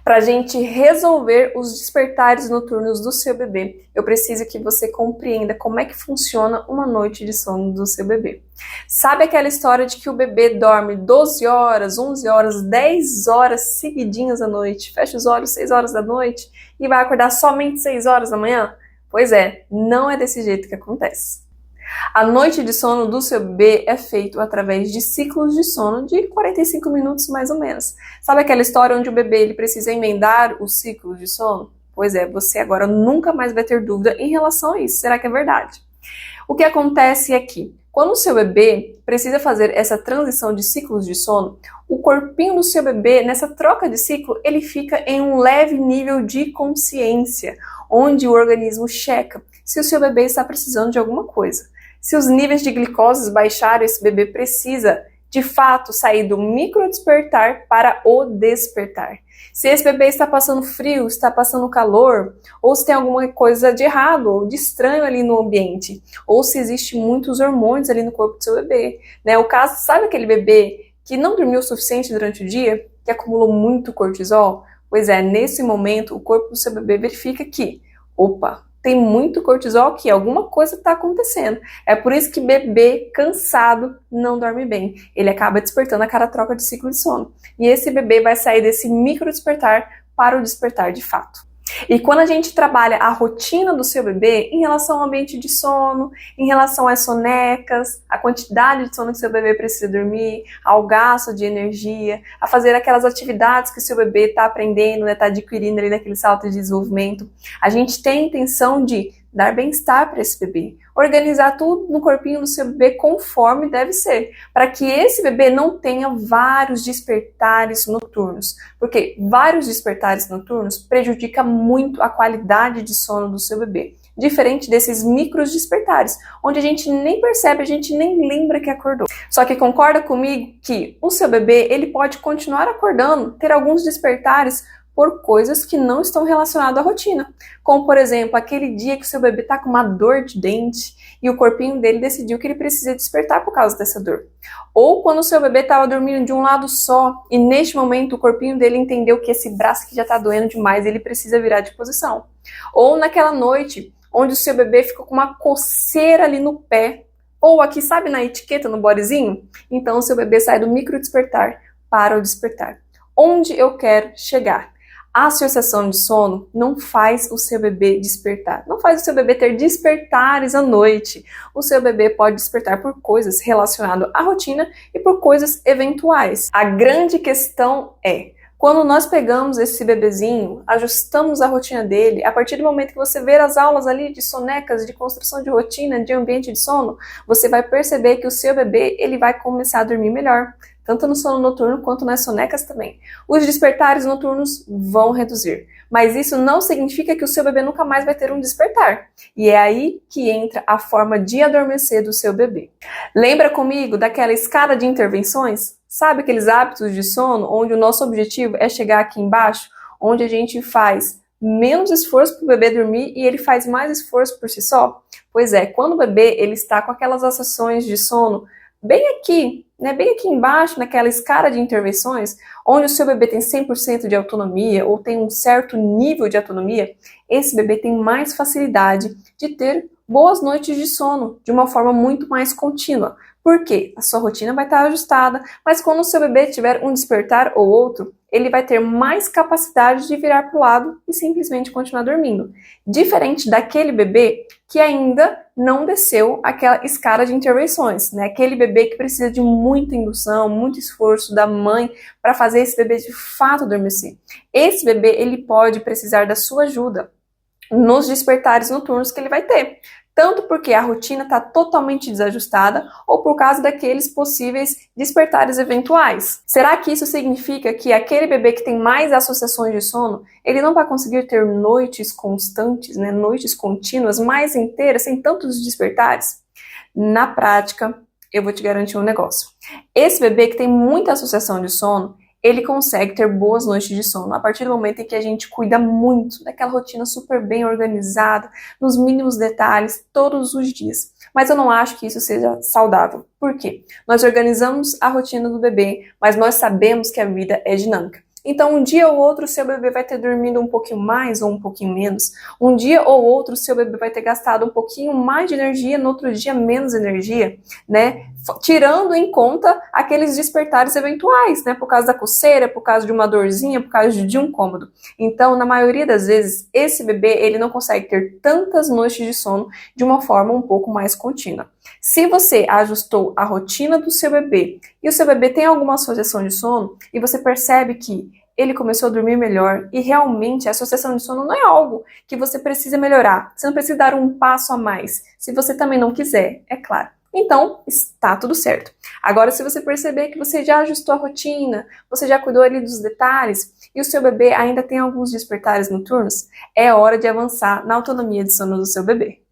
Para a gente resolver os despertares noturnos do seu bebê, eu preciso que você compreenda como é que funciona uma noite de sono do seu bebê. Sabe aquela história de que o bebê dorme 12 horas, 11 horas, 10 horas seguidinhas à noite, fecha os olhos 6 horas da noite e vai acordar somente 6 horas da manhã? Pois é, não é desse jeito que acontece. A noite de sono do seu bebê é feito através de ciclos de sono de 45 minutos mais ou menos. Sabe aquela história onde o bebê ele precisa emendar os ciclos de sono? Pois é, você agora nunca mais vai ter dúvida em relação a isso. Será que é verdade? O que acontece é que, quando o seu bebê precisa fazer essa transição de ciclos de sono, o corpinho do seu bebê, nessa troca de ciclo, ele fica em um leve nível de consciência, onde o organismo checa se o seu bebê está precisando de alguma coisa. Se os níveis de glicose baixaram, esse bebê precisa, de fato, sair do microdespertar para o despertar. Se esse bebê está passando frio, está passando calor, ou se tem alguma coisa de errado ou de estranho ali no ambiente, ou se existe muitos hormônios ali no corpo do seu bebê, né? O caso, sabe aquele bebê que não dormiu o suficiente durante o dia, que acumulou muito cortisol? Pois é, nesse momento, o corpo do seu bebê verifica que, opa, tem muito cortisol aqui, alguma coisa está acontecendo. É por isso que bebê cansado não dorme bem. Ele acaba despertando a cada troca de ciclo de sono. E esse bebê vai sair desse micro despertar para o despertar de fato. E quando a gente trabalha a rotina do seu bebê em relação ao ambiente de sono, em relação às sonecas, a quantidade de sono que seu bebê precisa dormir, ao gasto de energia, a fazer aquelas atividades que o seu bebê está aprendendo, está adquirindo ali naquele salto de desenvolvimento, a gente tem a intenção de dar bem-estar para esse bebê, organizar tudo no corpinho do seu bebê conforme deve ser, para que esse bebê não tenha vários despertares noturnos, porque vários despertares noturnos prejudicam muito a qualidade de sono do seu bebê, diferente desses micros despertares, onde a gente nem percebe, a gente nem lembra que acordou. Só que concorda comigo que o seu bebê ele pode continuar acordando, ter alguns despertares por coisas que não estão relacionadas à rotina. Como, por exemplo, aquele dia que o seu bebê está com uma dor de dente e o corpinho dele decidiu que ele precisa despertar por causa dessa dor. Ou quando o seu bebê estava dormindo de um lado só e neste momento o corpinho dele entendeu que esse braço aqui já está doendo demais e ele precisa virar de posição. Ou naquela noite onde o seu bebê ficou com uma coceira ali no pé. Ou aqui, sabe, na etiqueta, no bodezinho? Então o seu bebê sai do micro despertar para o despertar. Onde eu quero chegar? A associação de sono não faz o seu bebê despertar, não faz o seu bebê ter despertares à noite. O seu bebê pode despertar por coisas relacionadas à rotina e por coisas eventuais. A grande questão é, quando nós pegamos esse bebezinho, ajustamos a rotina dele, a partir do momento que você ver as aulas ali de sonecas, de construção de rotina, de ambiente de sono, você vai perceber que o seu bebê ele vai começar a dormir melhor. Tanto no sono noturno quanto nas sonecas também. Os despertares noturnos vão reduzir, mas isso não significa que o seu bebê nunca mais vai ter um despertar. E é aí que entra a forma de adormecer do seu bebê. Lembra comigo daquela escada de intervenções? Sabe aqueles hábitos de sono onde o nosso objetivo é chegar aqui embaixo, onde a gente faz menos esforço para o bebê dormir e ele faz mais esforço por si só? Pois é, quando o bebê ele está com aquelas ações de sono bem aqui, né, bem aqui embaixo, naquela escala de intervenções, onde o seu bebê tem 100% de autonomia ou tem um certo nível de autonomia, esse bebê tem mais facilidade de ter boas noites de sono, de uma forma muito mais contínua. Por quê? A sua rotina vai estar ajustada, mas quando o seu bebê tiver um despertar ou outro, ele vai ter mais capacidade de virar para o lado e simplesmente continuar dormindo. Diferente daquele bebê que ainda não desceu aquela escala de intervenções, né? Aquele bebê que precisa de muita indução, muito esforço da mãe para fazer esse bebê de fato adormecer. Esse bebê ele pode precisar da sua ajuda nos despertares noturnos que ele vai ter. Tanto porque a rotina está totalmente desajustada ou por causa daqueles possíveis despertares eventuais. Será que isso significa que aquele bebê que tem mais associações de sono, ele não vai conseguir ter noites constantes, né, noites contínuas, mais inteiras, sem tantos despertares? Na prática, eu vou te garantir um negócio. Esse bebê que tem muita associação de sono, ele consegue ter boas noites de sono a partir do momento em que a gente cuida muito daquela rotina super bem organizada, nos mínimos detalhes, todos os dias. Mas eu não acho que isso seja saudável. Por quê? Nós organizamos a rotina do bebê, mas nós sabemos que a vida é dinâmica. Então, um dia ou outro, o seu bebê vai ter dormido um pouquinho mais ou um pouquinho menos. Um dia ou outro, o seu bebê vai ter gastado um pouquinho mais de energia, no outro dia menos energia, né? Tirando em conta aqueles despertares eventuais, né? Por causa da coceira, por causa de uma dorzinha, por causa de um cômodo. Então, na maioria das vezes, esse bebê, ele não consegue ter tantas noites de sono de uma forma um pouco mais contínua. Se você ajustou a rotina do seu bebê e o seu bebê tem alguma associação de sono e você percebe que ele começou a dormir melhor e realmente a associação de sono não é algo que você precisa melhorar. Você não precisa dar um passo a mais. Se você também não quiser, é claro. Então, está tudo certo. Agora, se você perceber que você já ajustou a rotina, você já cuidou ali dos detalhes e o seu bebê ainda tem alguns despertares noturnos, é hora de avançar na autonomia de sono do seu bebê.